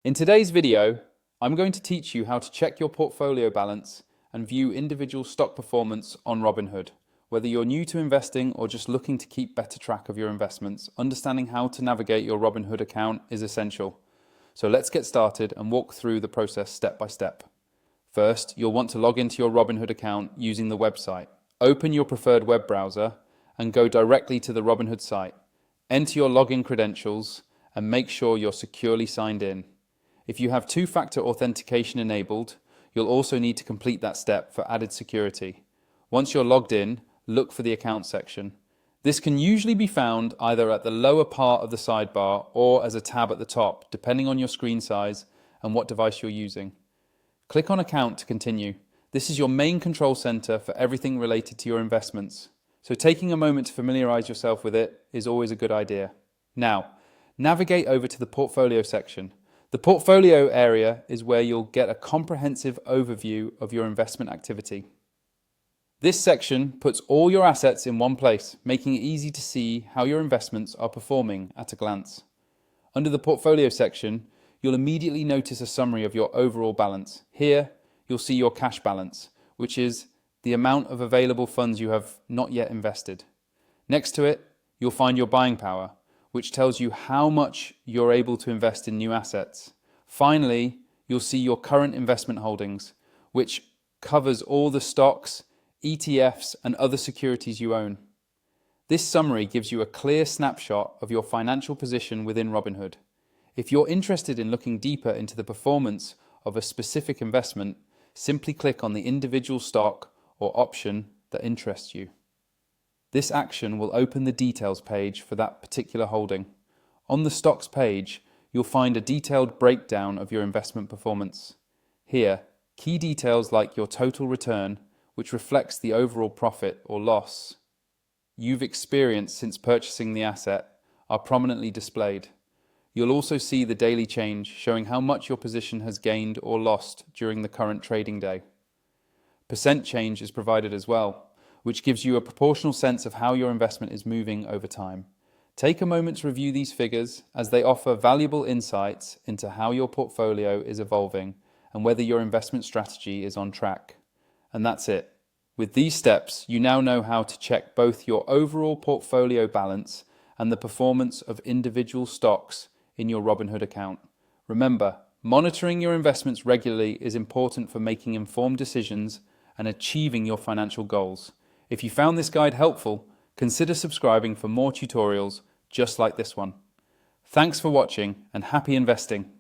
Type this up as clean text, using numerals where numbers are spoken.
In today's video, I'm going to teach you how to check your portfolio balance and view individual stock performance on Robinhood. Whether you're new to investing or just looking to keep better track of your investments, understanding how to navigate your Robinhood account is essential. So let's get started and walk through the process step by step. First, you'll want to log into your Robinhood account using the website. Open your preferred web browser and go directly to the Robinhood site. Enter your login credentials and make sure you're securely signed in. If you have two-factor authentication enabled, you'll also need to complete that step for added security. Once you're logged in, look for the account section. This can usually be found either at the lower part of the sidebar or as a tab at the top, depending on your screen size and what device you're using. Click on Account to continue. This is your main control center for everything related to your investments. So taking a moment to familiarize yourself with it is always a good idea. Now, navigate over to the portfolio section. The portfolio area is where you'll get a comprehensive overview of your investment activity. This section puts all your assets in one place, making it easy to see how your investments are performing at a glance. Under the portfolio section, you'll immediately notice a summary of your overall balance. Here, you'll see your cash balance, which is the amount of available funds you have not yet invested. Next to it, you'll find your buying power, which tells you how much you're able to invest in new assets. Finally, you'll see your current investment holdings, which covers all the stocks, ETFs, and other securities you own. This summary gives you a clear snapshot of your financial position within Robinhood. If you're interested in looking deeper into the performance of a specific investment, simply click on the individual stock or option that interests you. This action will open the details page for that particular holding. On the stocks page, you'll find a detailed breakdown of your investment performance. Here, key details like your total return, which reflects the overall profit or loss you've experienced since purchasing the asset, are prominently displayed. You'll also see the daily change, showing how much your position has gained or lost during the current trading day. Percent change is provided as well, which gives you a proportional sense of how your investment is moving over time. Take a moment to review these figures, as they offer valuable insights into how your portfolio is evolving and whether your investment strategy is on track. And that's it. With these steps, you now know how to check both your overall portfolio balance and the performance of individual stocks in your Robinhood account. Remember, monitoring your investments regularly is important for making informed decisions and achieving your financial goals. If you found this guide helpful, consider subscribing for more tutorials just like this one. Thanks for watching and happy investing.